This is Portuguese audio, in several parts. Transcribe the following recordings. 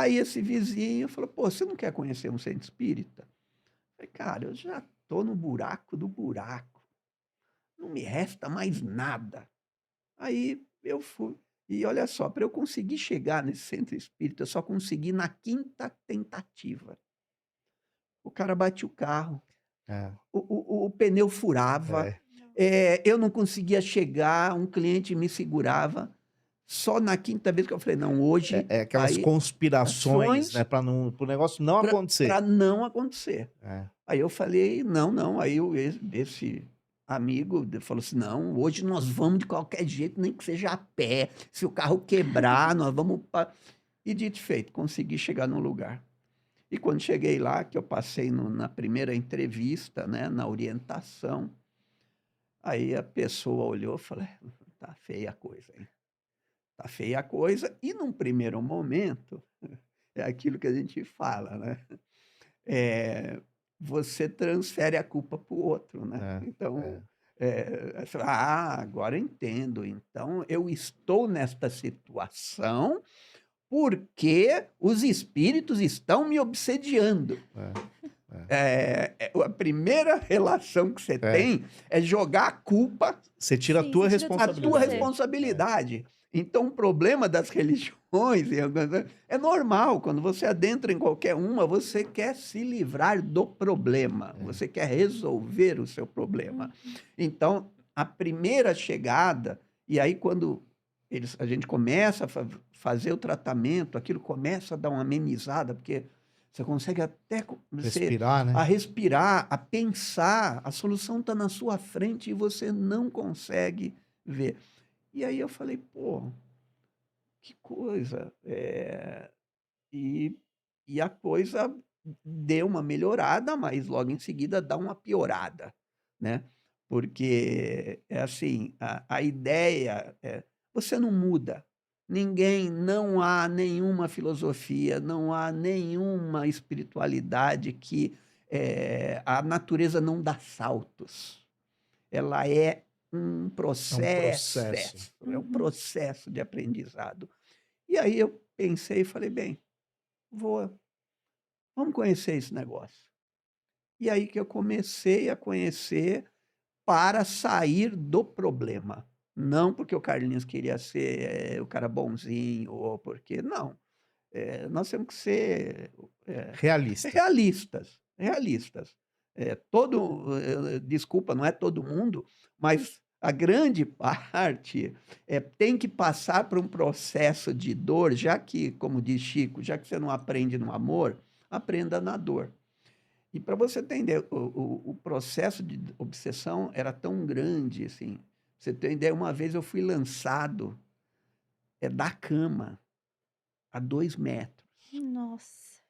Aí esse vizinho falou: "Pô, você não quer conhecer um centro espírita?" Eu falei: "Cara, eu já tô no buraco do buraco, não me resta mais nada." Aí eu fui. E olha só, para eu conseguir chegar nesse centro espírita, eu só consegui na quinta tentativa. O cara batia o carro, É, o pneu furava, é. eu não conseguia chegar, um cliente me segurava. Só na quinta vez que eu falei: "Não, hoje", É aquelas aí conspirações, né, ações para o negócio não acontecer. para não acontecer. É, Aí eu falei: "Não, não", aí esse amigo falou assim: "Não, hoje nós vamos de qualquer jeito, nem que seja a pé, se o carro quebrar, nós vamos pa", e dito e feito, consegui chegar no lugar. E quando cheguei lá, que eu passei na primeira entrevista, né, na orientação, aí a pessoa olhou e falou: "Tá feia a coisa, hein, tá feia a coisa", e num primeiro momento, é aquilo que a gente fala, né, eh, você transfere a culpa para o outro, né. é, Então, é. aí você fala: "Ah, agora eu entendo, então eu estou nesta situação, porque os espíritos estão me obsediando." É, é. A primeira relação que você É, tem é jogar a culpa você tira a Sim, tua você tira a tudo pra tua responsabilidade. você. É, responsabilidade. Então o problema das religiões e algumas é normal, quando você adentra em qualquer uma, você quer se livrar do problema, é. você quer resolver o seu problema. Uhum. Então, a primeira chegada, e aí quando a gente começa a fazer o tratamento, aquilo começa a dar uma amenizada, porque você consegue até Respirar, né. a respirar, a pensar, a solução está na sua frente e você não consegue ver. E aí eu falei: "Pô, que coisa." E a coisa deu uma melhorada, mas logo em seguida dá uma piorada, né. Porque é assim, a ideia é você não muda. Não há nenhuma filosofia, não há nenhuma espiritualidade que, a natureza não dá saltos. Ela é um É um processo. é um Uhum. processo de aprendizado. E aí eu pensei e falei: "Bem, vou vamos conhecer esse negócio." E aí que eu comecei a conhecer para sair do problema. Não porque o Carlinhos queria ser, o cara bonzinho ou porque não, nós temos que ser, Realista. realistas, realistas. Desculpa, não é todo mundo, mas a grande parte, tem que passar por um processo de dor, já que, como diz Chico, já que você não aprende no amor, aprenda na dor. E para você entender, o processo de obsessão era tão grande, assim, pra você ter uma ideia, uma vez eu fui lançado, da cama a 2 metros. Nossa.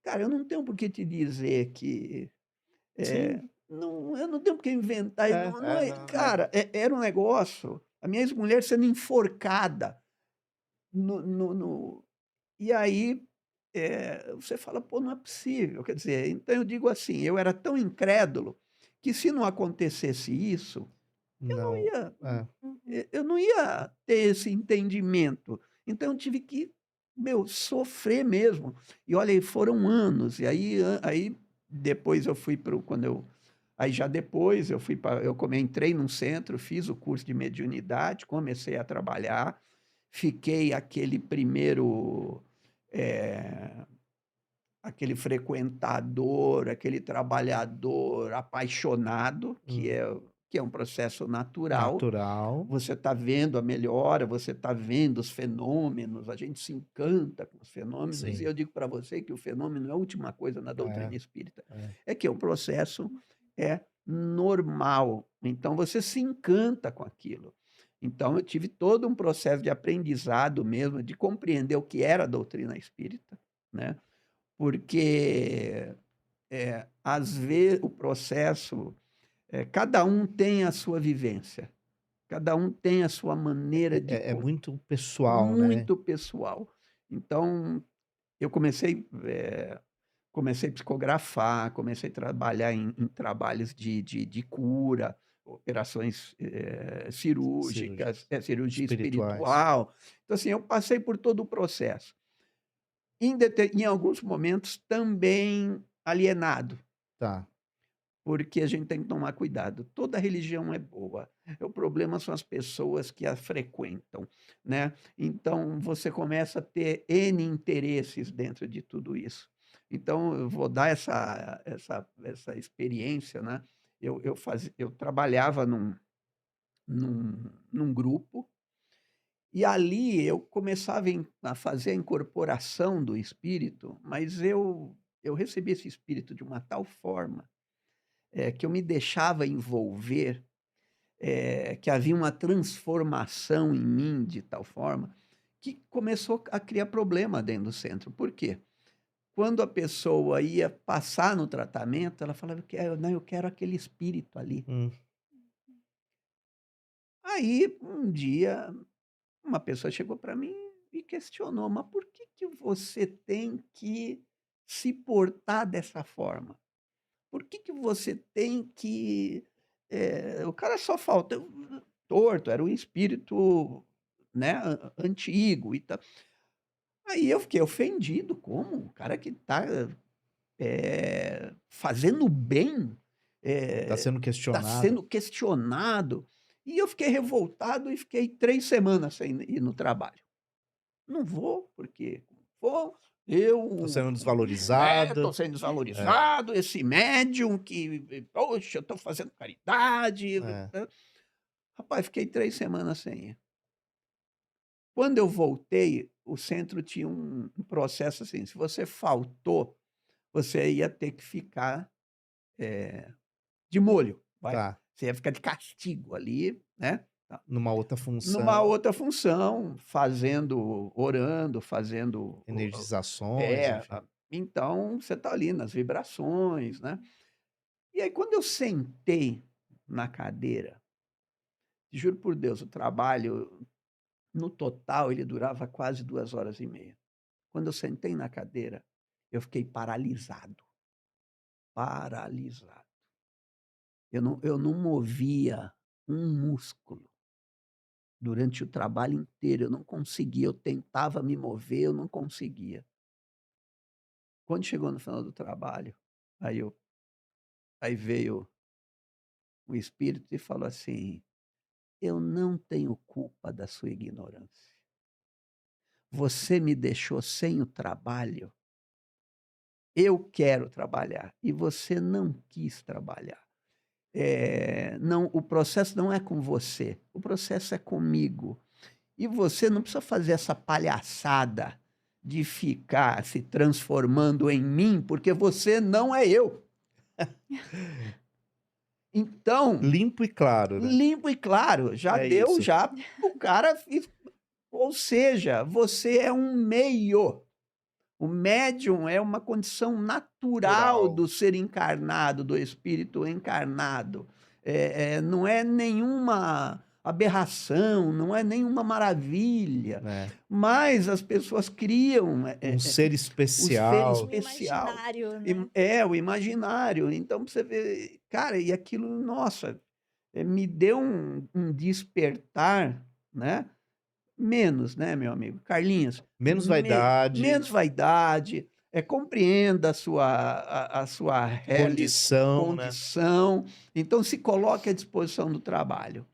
Cara, eu não tenho por que te dizer que, Sim. não, eu não tenho por que inventar, e É, não é, é, não, é. cara, era um negócio, a minha ex-mulher sendo enforcada no e aí, você fala: "Pô, não é possível." Quer dizer, então eu digo assim, eu era tão incrédulo, que se não acontecesse isso, eu não Não. ia É. Uhum. eu não ia ter esse entendimento. Então eu tive que, meu, sofrer mesmo. E olha, aí foram anos, e aí depois eu fui para o quando eu aí já depois eu fui para eu entrei num centro, fiz o curso de mediunidade, comecei a trabalhar, fiquei aquele primeiro, eh, aquele frequentador, aquele trabalhador apaixonado, Hum. que é um processo natural. Natural. Você está vendo a melhora, você está vendo os fenômenos, a gente se encanta com os fenômenos, e Sim. eu digo para você que o fenômeno é a última coisa na É, doutrina espírita. é. É que o processo é normal, então você se encanta com aquilo. Então eu tive todo um processo de aprendizado mesmo, de compreender o que era a doutrina espírita, né, porque, às vezes o processo, cada um tem a sua vivência. Cada um tem a sua maneira de É muito pessoal, né. muito pessoal. Então, eu comecei a psicografar, comecei a trabalhar em trabalhos de cura, operações Cirúrgicas. cirúrgicas, cirurgia Espirituais. espiritual. Então, assim, eu passei por todo o processo. Em alguns momentos também alienado, Tá. porque a gente tem que tomar cuidado. Toda religião é boa. O problema são as pessoas que a frequentam, né? Então você começa a ter N interesses dentro de tudo isso. Então eu vou dar essa experiência, né? Eu trabalhava num grupo e ali eu começava a fazer a incorporação do espírito, mas eu recebi esse espírito de uma tal forma que eu me deixava envolver, que havia uma transformação em mim de tal forma que começou a criar problema dentro do centro. Por quê? Quando a pessoa ia passar no tratamento, ela falava: Não, eu quero aquele espírito ali". Hum. Aí, um dia, uma pessoa chegou para mim e questionou: "Mas por que que você tem que se portar dessa forma? Por que que você tem que" o cara só falta torto, era um espírito, né, antigo e tal. Aí eu fiquei ofendido, como? O cara que está fazendo bem, Tá sendo está questionado. sendo questionado. E eu fiquei revoltado e fiquei 3 semanas sem ir no trabalho. Não vou, porque vou, Tô eu sendo estou desvalorizado. sendo É, desvalorizado, esse médium que, poxa, eu estou fazendo caridade. é. Rapaz, fiquei 3 semanas sem ir. Quando eu voltei, o centro tinha um processo assim, se você faltou, você ia ter que ficar, eh, de molho, vai. Tá. Você ia ficar de castigo ali, né, tá. Numa outra Numa função, outra função, fazendo orando, fazendo energizações, é, enfim. então você está ali nas vibrações, né. E aí quando eu sentei na cadeira, te juro por Deus, o trabalho, no total, ele durava quase 2 horas e meia. Quando eu sentei na cadeira, eu fiquei paralisado, paralisado. Eu não movia um músculo durante o trabalho inteiro, eu não conseguia, eu tentava me mover, eu não conseguia. Quando chegou no final do trabalho, aí eu aí veio o espírito e falou assim: "Eu não tenho culpa da sua ignorância. Você me deixou sem o trabalho, eu quero trabalhar e você não quis trabalhar. Não, o processo não é com você, o processo é comigo. E você não precisa fazer essa palhaçada de ficar se transformando em mim, porque você não é eu. Então, Limpo e claro, né. limpo e claro, já É deu isso. já o cara ou seja, você é um meio. O médium é uma condição natural Natural. do ser encarnado, do espírito encarnado. Não é nenhuma aberração, não é nenhuma maravilha, É. mas as pessoas criam, Um ser o ser especial. O especial. imaginário, né. O imaginário. Então, pra você ver, cara, e aquilo, nossa, me deu um despertar, né? Menos, né, meu amigo. Carlinhos, Menos vaidade, menos vaidade, compreenda a sua condição, né. condição, então se coloque à disposição do trabalho.